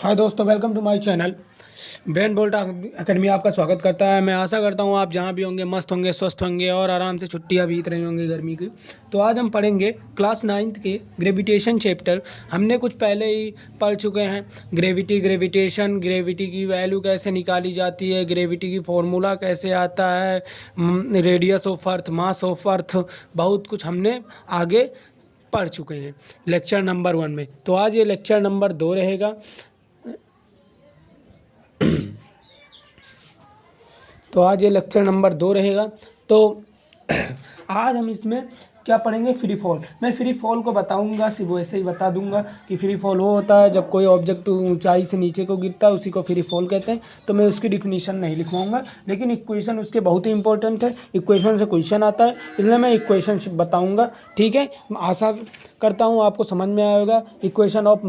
हाय दोस्तों, welcome to my channel. Brain bolt academy आपका स्वागत करता है। मैं आशा करता हूँ आप जहाँ भी होंगे मस्त होंगे, स्वस्थ होंगे और आराम से छुट्टियाँ बीत रही होंगी गर्मी की। तो आज हम पढ़ेंगे क्लास 9th के ग्रेविटेशन चैप्टर। हमने कुछ पहले ही पढ़ चुके हैं। ग्रेविटेशन, ग्रेविटी की वैल्यू कैसे निकाली जाती है, ग्रेविटी की फॉर्मूला कैसे आता है, radius of earth, mass of earth, बहुत कुछ हमने आगे पढ़ चुके हैं लेक्चर नंबर 1 में। तो आज ये लेक्चर नंबर 2 रहेगा। तो आज ये लेक्चर नंबर 2 रहेगा। तो आज हम इसमें क्या पढ़ेंगे, फ्री फॉल। मैं फ्री फॉल को बताऊंगा, सिर्फ वैसे ही बता दूंगा कि फ्री फॉल वो होता है जब कोई ऑब्जेक्ट ऊंचाई से नीचे को गिरता है, उसी को फ्री फॉल कहते हैं। तो मैं उसकी डिफिनीशन नहीं लिखवाऊंगा, लेकिन इक्वेशन उसके बहुत ही इंपॉर्टेंट है। इक्वेशन से क्वेश्चन आता है, इसलिए मैं इक्वेशन बताऊँगा। ठीक है, आशा करता हूँ आपको समझ में आएगा। Equation of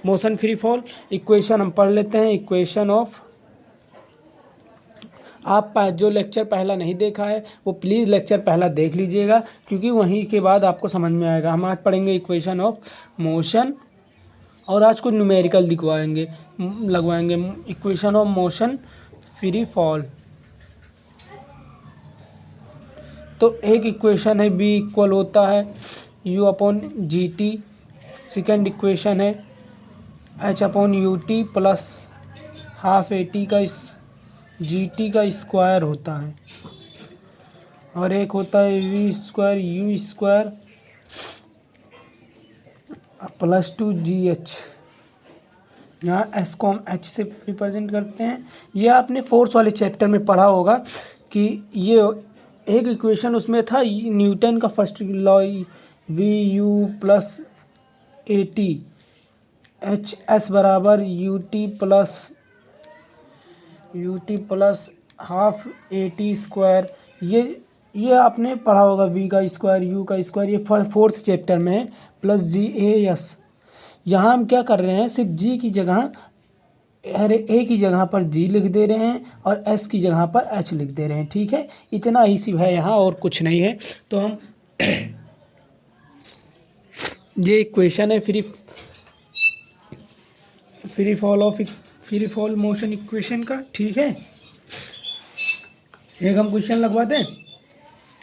motion free fall, equation हम पढ़ लेते हैं। इक्वेशन ऑफ, आप जो लेक्चर पहला नहीं देखा है वो प्लीज़ लेक्चर पहला देख लीजिएगा, क्योंकि वहीं के बाद आपको समझ में आएगा। हम आज पढ़ेंगे इक्वेशन ऑफ मोशन, और आज कुछ न्यूमेरिकल लगवाएंगे। Equation of motion free fall. तो एक इक्वेशन है बी इक्वल होता है u upon g t. Second equation है h upon u t plus half a t का जी टी का स्क्वायर होता है, और एक होता है V square U square plus 2GH। यहाँ एस को हम एच से रिप्रेजेंट करते हैं। ये आपने फोर्स वाले चैप्टर में पढ़ा होगा कि ये एक इक्वेशन उसमें था न्यूटन का first law, v u plus a t h s बराबर u t plus half a t square. ये आपने पढ़ा होगा, वी का स्क्वायर यू का स्क्वायर, ये फोर्थ चैप्टर में है, प्लस जी ए एस। यहाँ हम क्या कर रहे हैं, सिर्फ जी की जगह, अरे ए की जगह पर जी लिख दे रहे हैं और एस की जगह पर एच लिख दे रहे हैं। ठीक है, इतना ही सिर्फ है यहाँ, और कुछ नहीं है। तो हम ये इक्वेशन है फ्री फॉल मोशन इक्वेशन का। ठीक है, एक हम क्वेश्चन लगवाते हैं।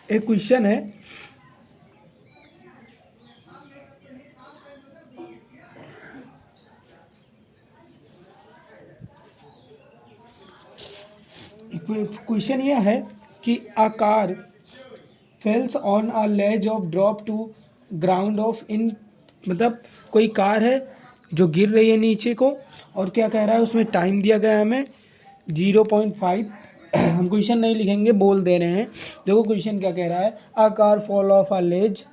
एक क्वेश्चन है, क्वेश्चन यह है कि a car falls on a ledge of drop to ground of in, मतलब कोई कार है जो गिर रही है नीचे को, और क्या कह रहा है, उसमें टाइम दिया गया है हमें 0.5। हम क्वेश्चन नहीं लिखेंगे, बोल दे रहे हैं। देखो क्वेश्चन क्या कह रहा है, a car fall off a ledge,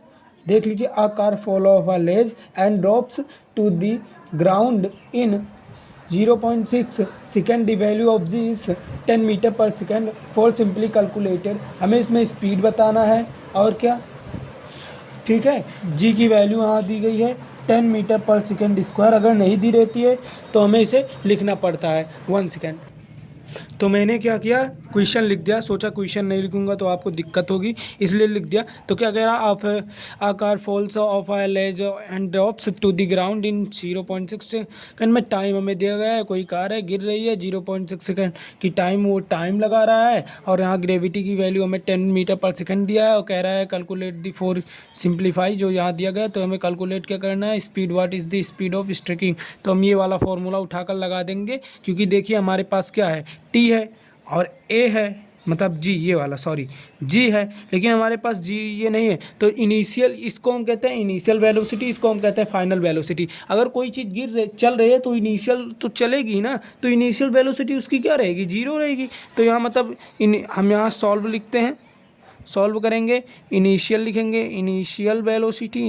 देख लीजिए, a car fall off a ledge and drops to the ground in 0.6 second, the value of g is 10 metre पर सेकेंड, फॉर सिंपली कैलकुलेटेड। हमें इसमें स्पीड बताना है और क्या, ठीक है। जी की वैल्यू यहाँ दी गई है 10 मीटर पर सेकेंड स्क्वायर। अगर नहीं दी रहती है तो हमें इसे लिखना पड़ता है 1 सेकेंड। तो मैंने क्या किया, क्वेश्चन लिख दिया। सोचा क्वेश्चन नहीं लिखूंगा तो आपको दिक्कत होगी, इसलिए लिख दिया। तो क्या कह रहा, आप a car falls off a ledge and drops to the ground in 0.6 second में। टाइम हमें दिया गया है, कोई कार है गिर रही है, 0.6 सेकेंड की टाइम, वो टाइम लगा रहा है। और यहाँ ग्रेविटी की वैल्यू हमें 10 मीटर पर सेकेंड दिया है, और कह रहा है कैलकुलेट दी फॉर सिंप्लीफाई, जो यहाँ दिया गया। तो हमें कैलकुलेट क्या करना है, speed, what is the speed of striking. तो हम ये वाला फॉर्मूला उठाकर लगा देंगे, क्योंकि देखिए हमारे पास क्या है, टी है और ए है, मतलब जी, ये वाला सॉरी जी है, लेकिन हमारे पास जी ये नहीं है। तो इनिशियल, इसको हम कहते हैं इनिशियल वेलोसिटी, इसको हम कहते हैं फाइनल वेलोसिटी। अगर कोई चीज़ चल रही है तो इनिशियल तो चलेगी ना, तो इनिशियल वेलोसिटी उसकी क्या रहेगी, 0 रहेगी। तो यहाँ मतलब हम यहाँ सॉल्व लिखते हैं, सॉल्व करेंगे, इनिशियल लिखेंगे, इनिशियल वेलोसिटी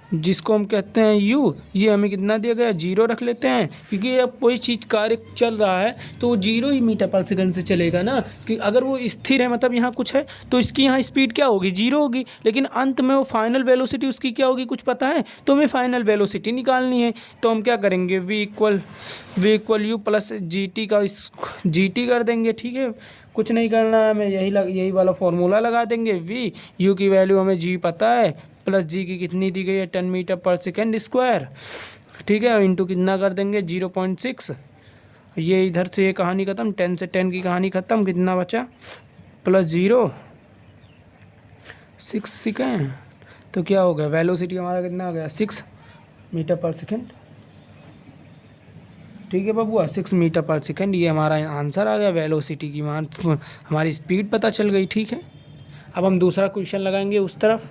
जिसको हम कहते हैं u, ये हमें कितना दिया गया, 0 रख लेते हैं, क्योंकि अब कोई चीज़ कार्य चल रहा है तो वो 0 ही मीटर पर सेकंड से चलेगा ना। कि अगर वो स्थिर है, मतलब यहाँ कुछ है, तो इसकी यहाँ स्पीड क्या होगी, 0 होगी। लेकिन अंत में वो फाइनल वेलोसिटी उसकी क्या होगी, कुछ पता है, तो हमें फाइनल वेलोसिटी निकालनी है। तो हम क्या करेंगे, v equal you plus G T का जी टी कर देंगे। ठीक है, कुछ नहीं करना है हमें, यही वाला फॉर्मूला लगा देंगे। v, u की वैल्यू हमें g पता है, प्लस जी की कितनी दी गई है 10 मीटर पर सेकेंड स्क्वायर, ठीक है, इंटू कितना कर देंगे 0.6, ये इधर से ये कहानी ख़त्म, 10 से 10 की कहानी ख़त्म, कितना बचा प्लस 0.6 सेकेंड, तो क्या हो गया वेलोसिटी हमारा कितना आ गया 6 मीटर पर सेकेंड, ठीक है बबुआ 6 मीटर पर सेकेंड, ये हमारा आंसर आ गया, वेलोसिटी की मान हमारी स्पीड पता चल गई, ठीक है। अब हम दूसरा क्वेश्चन लगाएंगे उस तरफ,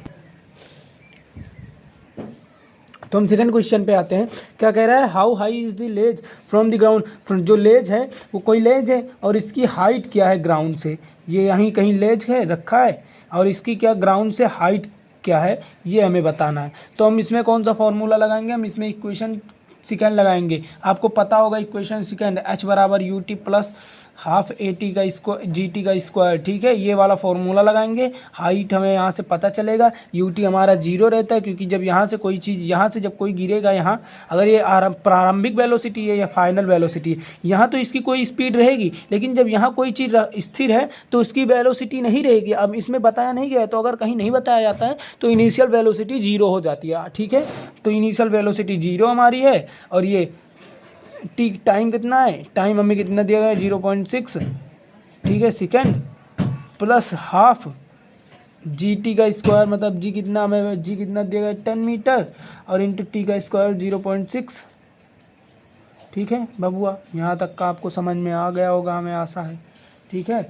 तो हम सेकंड क्वेश्चन पे आते हैं। क्या कह रहा है, how high is the ledge from the ground, जो लेज है वो कोई लेज है और इसकी हाइट क्या है ग्राउंड से, ये यहीं कहीं लेज है रखा है और इसकी क्या ग्राउंड से हाइट क्या है ये हमें बताना है। तो हम इसमें कौन सा फॉर्मूला लगाएंगे, हम इसमें इक्वेशन सेकेंड लगाएंगे। आपको पता होगा इक्वेशन सेकेंड h बराबर u t plus half a t का स्क्वायर जी टी का स्क्वायर, ठीक है, ये वाला फॉर्मूला लगाएंगे। हाइट हमें यहाँ से पता चलेगा, यू टी हमारा जीरो रहता है क्योंकि जब यहाँ से कोई चीज़ यहाँ से जब कोई गिरेगा यहाँ, अगर ये प्रारंभिक वेलोसिटी है या फाइनल वेलोसिटी है, यहाँ तो इसकी कोई स्पीड रहेगी, लेकिन जब यहाँ कोई चीज़ स्थिर है तो उसकी वेलोसिटी नहीं रहेगी। अब इसमें बताया नहीं गया है, तो अगर कहीं नहीं बताया जाता है तो इनिशियल वेलोसिटी जीरो हो जाती है, ठीक है। तो इनिशियल वेलोसिटी जीरो हमारी है और ये टी टाइम कितना है, टाइम हमें कितना दिया गया है 0.6, ठीक है, second plus half G T का स्क्वायर, मतलब जी कितना हमें जी कितना दिया गया 10 मीटर और इंटू टी का स्क्वायर 0.6, ठीक है बबुआ, यहाँ तक का आपको समझ में आ गया होगा, हमें आशा है, ठीक है।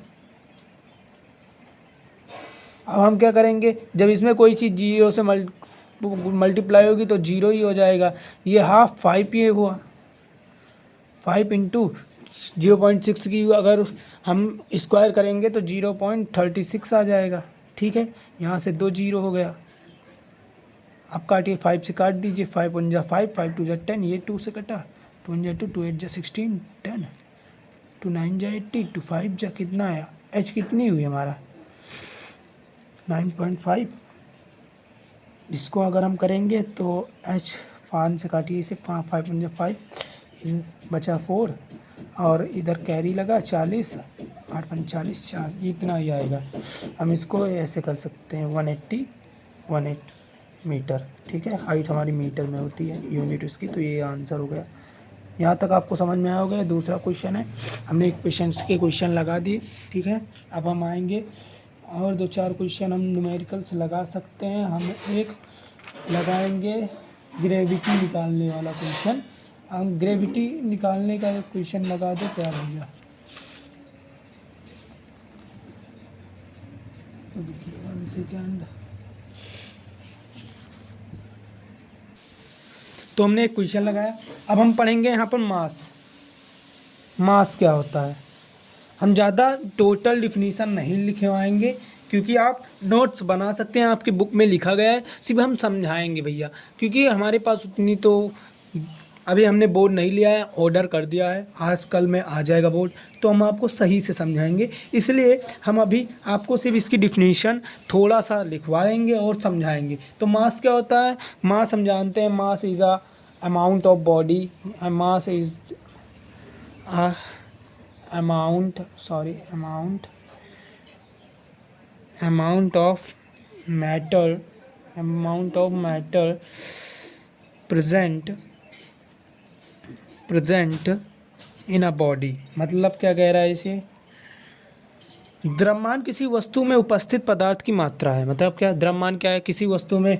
अब हम क्या करेंगे, जब इसमें कोई चीज़ जीरो से मल्टीप्लाई होगी तो जीरो ही हो जाएगा। ये हाफ 5 ये हुआ 5 इंटू 0.6 की अगर हम स्क्वायर करेंगे तो 0.36 आ जाएगा, ठीक है। यहाँ से 2 जीरो हो गया, अब काटिए 5 से काट दीजिए, 5 1 जा 5, 5 2 जा 10, ये 2 से कटा, 2 1 जा 2, 2 8 जा 16, 10, 2 9 जा 80, 2 5 जा कितना आया, एच कितनी हुई हमारा 9.5। इसको अगर हम करेंगे तो एच 5 से काटिए इसे, 5 1 जा 5, बचा 4 और इधर कैरी लगा 40, 8 5 40, 4, इतना ही आएगा। हम इसको ऐसे कर सकते हैं 180 मीटर, ठीक है, हाइट हमारी मीटर में होती है यूनिट उसकी, तो ये आंसर हो गया। यहाँ तक आपको समझ में आया होगा। दूसरा क्वेश्चन है, हमने इक्वेशंस के क्वेश्चन लगा दिए, ठीक है। अब हम आएंगे और 2-4 क्वेश्चन हम न्यूमेरिकल्स लगा सकते हैं। हम एक लगाएंगे ग्रेविटी निकालने वाला क्वेश्चन, हम ग्रेविटी निकालने का क्वेश्चन लगा दो क्या भैया, तो देखिए 1 सेकेंड। तो हमने एक क्वेश्चन लगाया, अब हम पढ़ेंगे यहाँ पर मास क्या होता है। हम ज़्यादा टोटल डिफिनीशन नहीं लिखवाएंगे क्योंकि आप नोट्स बना सकते हैं, आपकी बुक में लिखा गया है, सिर्फ हम समझाएंगे भैया, क्योंकि हमारे पास उतनी तो अभी हमने बोर्ड नहीं लिया है, ऑर्डर कर दिया है, आज कल में आ जाएगा बोर्ड, तो हम आपको सही से समझाएंगे। इसलिए हम अभी आपको सिर्फ इसकी डिफिनीशन थोड़ा सा लिखवाएंगे और समझाएंगे। तो मास क्या होता है, मास हम जानते हैं, mass is a amount of body, mass is amount of matter present in a body। मतलब क्या कह रहा है इसे, द्रव्यमान किसी वस्तु में उपस्थित पदार्थ की मात्रा है। मतलब क्या, द्रव्यमान क्या है, किसी वस्तु में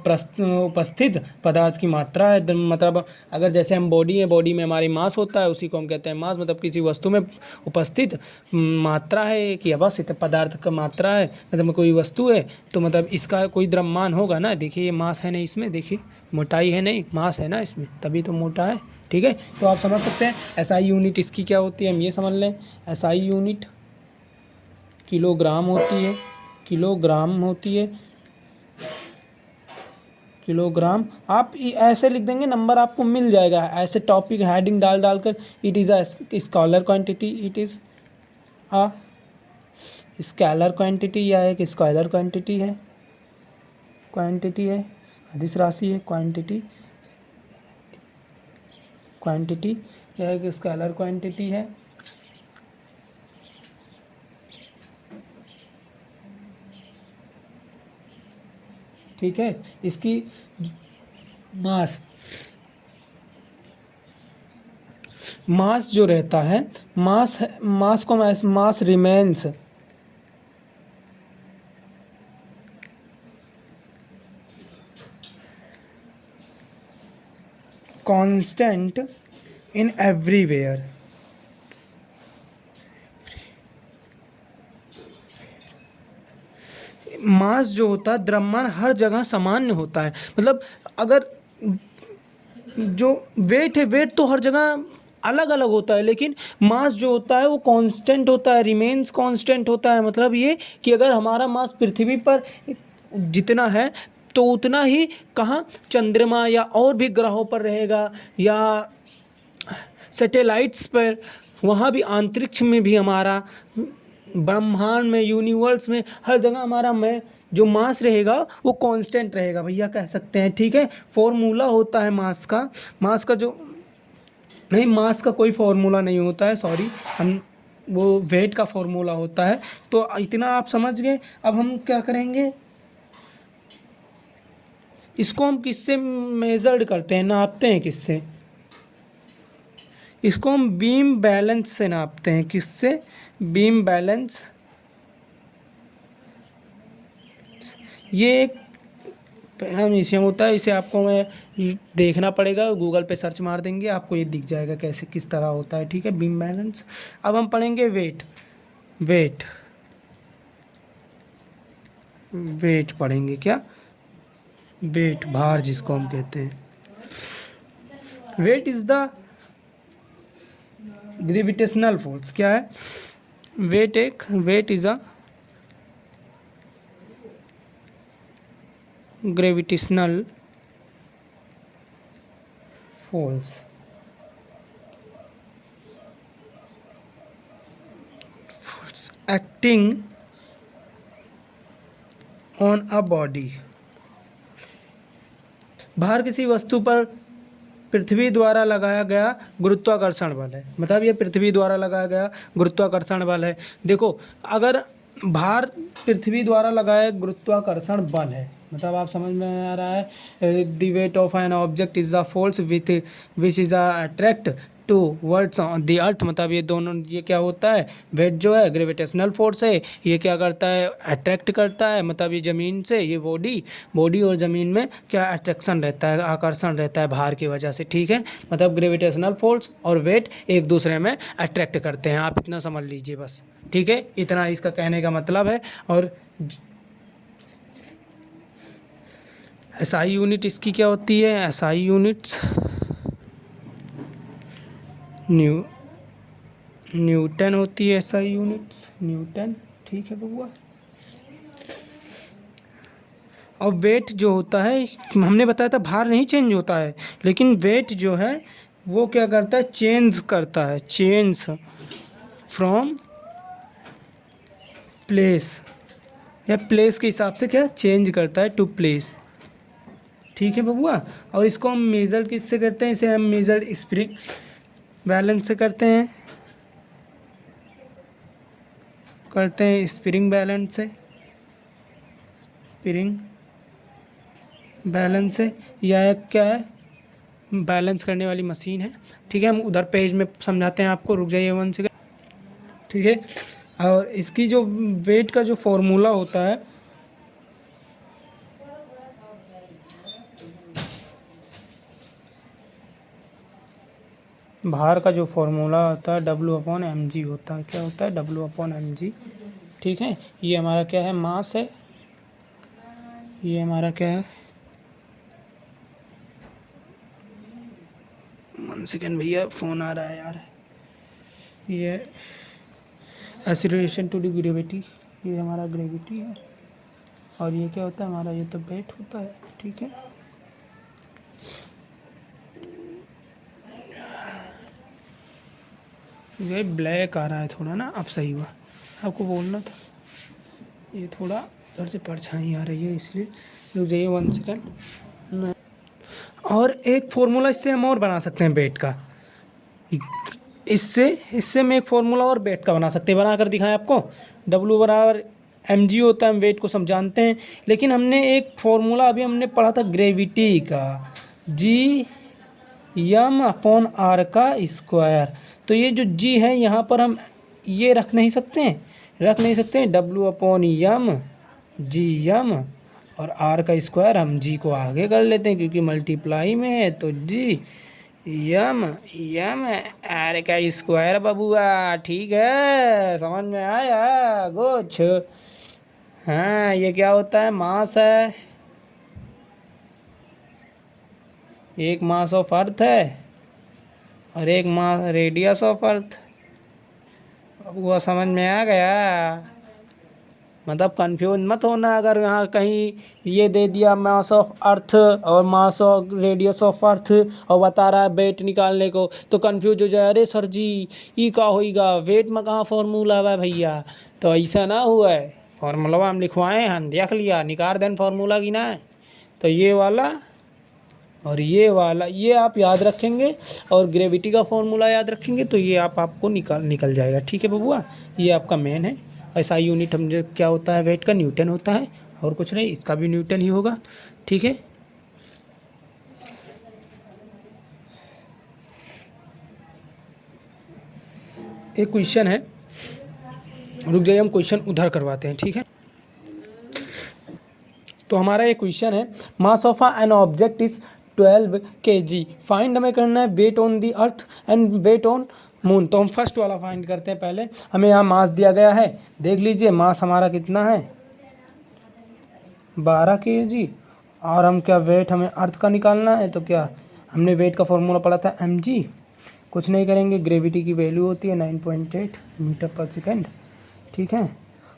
उपस्थित पदार्थ की मात्रा है। मतलब अगर जैसे हम बॉडी है, बॉडी में हमारी मास होता है, उसी को हम कहते हैं मास। मतलब किसी वस्तु में उपस्थित मात्रा है कि अवस्थित पदार्थ का मात्रा है, मतलब कोई वस्तु है तो मतलब इसका कोई द्रव्यमान होगा ना। देखिए ये मास है नहीं, इसमें देखिए मोटाई है नहीं, मास है ना इसमें, तभी तो मोटा है, ठीक है। तो आप समझ सकते हैं एसआई यूनिट इसकी क्या होती है, हम ये समझ लें, एसआई यूनिट किलोग्राम होती है, किलोग्राम। आप ऐसे लिख देंगे, नंबर आपको मिल जाएगा ऐसे, टॉपिक हेडिंग डालकर। It is a scalar quantity, it is a scalar quantity, या एक स्केलर क्वांटिटी है, अदिश राशि है, क्वांटिटी यह एक स्केलर क्वांटिटी है। ठीक है। इसकी मास मास जो रहता है, मास को mass remains constant in everywhere. Mass जो होता है, द्रव्यमान हर जगह सामान्य होता है। मतलब अगर जो वेट है, वेट तो हर जगह अलग अलग होता है, लेकिन मास जो होता है वो कांस्टेंट होता है, रिमेन्स कांस्टेंट होता है। मतलब ये कि अगर हमारा मास पृथ्वी पर जितना है तो उतना ही कहाँ चंद्रमा या और भी ग्रहों पर रहेगा, या सैटेलाइट्स पर, वहाँ भी अंतरिक्ष में भी हमारा, ब्रह्मांड में, यूनिवर्स में, हर जगह हमारा में जो मास रहेगा वो कांस्टेंट रहेगा भैया, कह सकते हैं। ठीक है। फॉर्मूला होता है मास का जो नहीं, मास का कोई फॉर्मूला नहीं होता है, सॉरी, हम वो वेट का फॉर्मूला होता है। तो इतना आप समझ गए। अब हम क्या करेंगे, इसको हम किससे मेजर्ड करते हैं, नापते हैं किससे? इसको हम बीम बैलेंस से नापते हैं। किससे? Beam balance. ये एक पैरामीशियम होता है, इसे आपको मैं देखना पड़ेगा, गूगल पे सर्च मार देंगे आपको ये दिख जाएगा कैसे किस तरह होता है। ठीक है, बीम बैलेंस। अब हम पढ़ेंगे वेट। वेट वेट पढ़ेंगे क्या? वेट, भार जिसको हम कहते हैं। Weight is the gravitational force. क्या है? Weight is a gravitational force acting on a body. भार किसी वस्तु पर पृथ्वी द्वारा लगाया गया गुरुत्वाकर्षण बल है। मतलब ये पृथ्वी द्वारा लगाया गया गुरुत्वाकर्षण बल है। देखो, अगर भार पृथ्वी द्वारा लगाया गुरुत्वाकर्षण बल है, मतलब आप समझ में आ रहा है, the weight of an object is the force which is attract towards on the earth. मतलब ये दोनों, ये क्या होता है, वेट जो है ग्रेविटेशनल फोर्स है, ये क्या करता है, अट्रैक्ट करता है, मतलब ये ज़मीन से, ये बॉडी और ज़मीन में क्या अट्रैक्शन रहता है, आकर्षण रहता है भार की वजह से। ठीक है, मतलब ग्रेविटेशनल फोर्स और वेट एक दूसरे में अट्रैक्ट करते हैं। आप इतना समझ लीजिए बस। ठीक है, इतना इसका कहने का मतलब है। और एसआई यूनिट इसकी क्या होती है? एसआई यूनिट्स न्यूटन होती है। SI units Newton. ठीक है बबुआ। और वेट जो होता है, हमने बताया था भार नहीं चेंज होता है, लेकिन वेट जो है वो क्या करता है, चेंज करता है, चेंज फ्रॉम प्लेस, या प्लेस के हिसाब से क्या चेंज करता है, टू प्लेस। ठीक है बबुआ। और इसको हम मेज़र किससे करते हैं? इसे हम मेज़र स्प्रिंग बैलेंस से करते हैं, स्प्रिंग बैलेंस से, स्प्रिंग बैलेंस से, या एक क्या है, बैलेंस करने वाली मशीन है। ठीक है, हम उधर पेज में समझाते हैं आपको, रुक जाइए 1 सेकंड। ठीक है, और इसकी जो वेट का जो फॉर्मूला होता है, भार का जो फॉर्मूला होता है W/mg होता है। क्या होता है? W/mg। ठीक है, ये हमारा क्या है, मास है। ये हमारा क्या है, 1 सेकंड भैया, फ़ोन आ रहा है यार। ये एक्सीलरेशन टू द ग्रेविटी, ये हमारा ग्रेविटी है। और ये क्या होता है हमारा, ये तो वेट होता है। ठीक है, ये ब्लैक आ रहा है थोड़ा ना, अब सही हुआ, आपको बोलना था। ये थोड़ा उधर से परछाई आ रही है, इसलिए रुक जाइए 1 सेकंड। और एक फॉर्मूला इससे हम और बना सकते हैं वेट का। इससे हम एक फॉर्मूला और वेट का बना सकते हैं, बना कर दिखाएं आपको। W बराबर mg होता है, हम वेट को सब जानते हैं। लेकिन हमने एक फॉर्मूला अभी हमने पढ़ा था ग्रेविटी का, जी यम अपॉन आर का स्क्वायर। तो ये जो जी है यहाँ पर हम ये रख नहीं सकते हैं, डब्ल्यू अपॉन यम, जी यम, और आर का स्क्वायर हम जी को आगे कर लेते हैं क्योंकि मल्टीप्लाई में है, तो जी यम यम आर का स्क्वायर बबुआ। ठीक है, समझ में आया कुछ? हाँ, ये क्या होता है, मास है, एक मास ऑफ अर्थ है और एक मास रेडियस ऑफ अर्थ। बबुआ समझ में आ गया? मतलब कंफ्यूज मत होना अगर यहाँ कहीं ये दे दिया मास ऑफ अर्थ और mass of radius of earth और बता रहा है वेट निकालने को, तो कंफ्यूज हो जाए, अरे सर जी ये का होगा, वेट में कहाँ फॉर्मूला है भैया। तो ऐसा ना हुआ है, फॉर्मूला हम लिखवाएं, हम देख लिया, निकाल दें फॉर्मूला की ना। तो ये वाला और ये वाला ये आप याद रखेंगे और ग्रेविटी का फॉर्मूला याद रखेंगे तो ये आपको निकल जाएगा। ठीक है बबुआ, ये आपका मेन है। ऐसा यूनिट हम जो क्या होता है वेट का, न्यूटन होता है और कुछ नहीं, इसका भी न्यूटन ही होगा। ठीक है, एक क्वेश्चन है, रुक जाइए हम क्वेश्चन उधर करवाते हैं। ठीक है, तो हमारा एक क्वेश्चन है, mass of an object is 12 kg, find हमें करना है weight on the earth and weight on moon. तो हम फर्स्ट वाला फाइंड करते हैं पहले। हमें यहाँ मास दिया गया है, देख लीजिए मास हमारा कितना है 12 kg, और हम क्या वेट हमें अर्थ का निकालना है। तो क्या हमने वेट का फॉर्मूला पढ़ा था mg, कुछ नहीं करेंगे, ग्रेविटी की वैल्यू होती है 9.8 मीटर पर सेकेंड। ठीक है,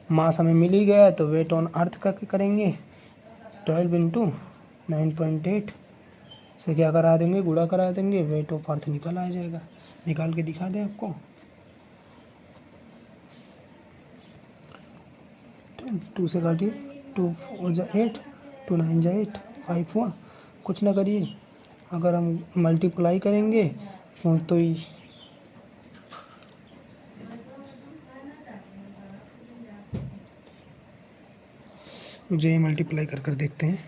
मास हमें मिल ही गया तो वेट ऑन अर्थ का करेंगे 12 इंटू 9.8 से क्या करा देंगे, गुणा करा देंगे, वेट ऑफ अर्थ निकल आ जाएगा। निकाल के दिखा दें आपको, 2 से काटिए, 2 4 जा 8, 2 9 जा 8, 5 हुआ। कुछ ना करिए, अगर हम मल्टीप्लाई करेंगे तो मुझे मल्टीप्लाई कर देखते हैं।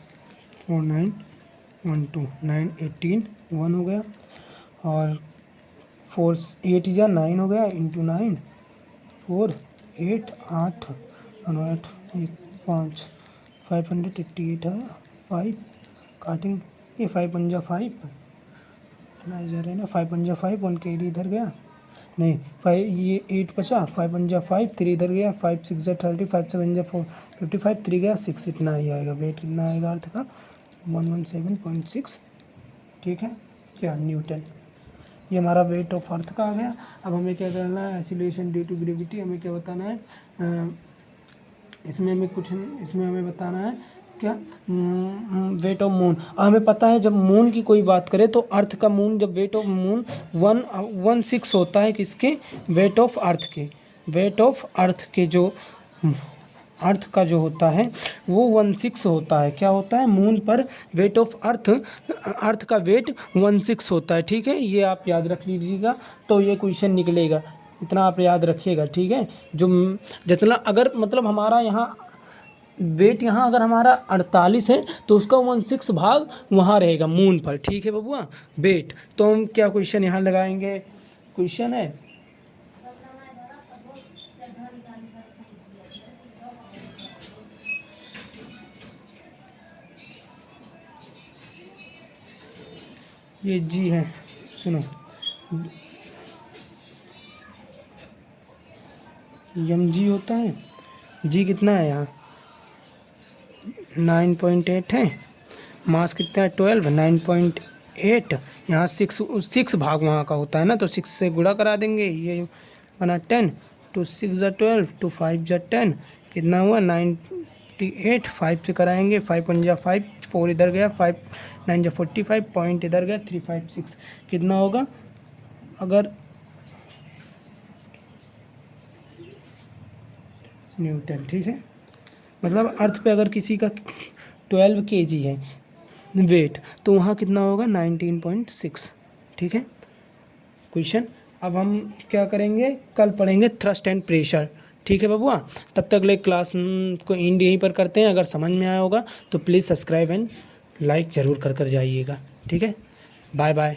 4 9 1 2 9 18 1 हो गया, और 4 8 या 9 हो गया, इंटू 9 4 8 8 8 1 5 588 है, 5 काटिंग ये 5 पंजा 5 इतना इधर है ना, 5 पंजा 5 1 के इधर गया, नहीं 5 ये 8 बचा, 5 पंजा 5 3 इधर गया, 5 6 जा 30, 5 7 जा 55 3 गया 6, इतना ही आएगा वेट। कितना आएगा अर्थ का 117.6। ठीक है, क्या न्यूटन, ये हमारा वेट ऑफ अर्थ का आ गया। अब हमें क्या करना है, एक्सीलरेशन ड्यू टू ग्रेविटी हमें क्या बताना है, इसमें हमें बताना है क्या, वेट ऑफ मून। हमें पता है जब मून की कोई बात करें तो अर्थ का मून, जब वेट ऑफ मून 116 होता है किसके, वेट ऑफ अर्थ के जो अर्थ का जो होता है वो 16 होता है। क्या होता है, मून पर वेट ऑफ अर्थ का वेट 16 होता है। ठीक है, ये आप याद रख लीजिएगा, तो ये क्वेश्चन निकलेगा, इतना आप याद रखिएगा। ठीक है, जो जितना अगर मतलब हमारा यहाँ वेट यहाँ अगर हमारा 48 है तो उसका 16 भाग वहाँ रहेगा मून पर। ठीक है बबुआ, वेट। तो हम क्या क्वेश्चन यहाँ लगाएंगे, क्वेश्चन है ये जी है, सुनो, एम जी होता है, जी कितना है यहाँ 9.8 है, मास कितना है 12, 9.8, यहाँ 6 भाग वहाँ का होता है ना, तो 6 से गुणा करा देंगे, ये बना 10, 2 6 जा 12, 2 5 जा 10, कितना हुआ 98, 5 से कराएंगे, 5 1 जा 5, 4 इधर गया, 5 9 जा 45, पॉइंट इधर गया 356, कितना होगा अगर न्यूटन। ठीक है, मतलब अर्थ पे अगर किसी का 12 kg है वेट तो वहाँ कितना होगा 19.6। ठीक है क्वेश्चन। अब हम क्या करेंगे, कल पढ़ेंगे थ्रस्ट एंड प्रेशर। ठीक है बबुआ, तब तक ले क्लास को एंड यहीं पर करते हैं। अगर समझ में आया होगा तो प्लीज़ सब्सक्राइब एंड लाइक ज़रूर कर जाइएगा। ठीक है, बाय बाय।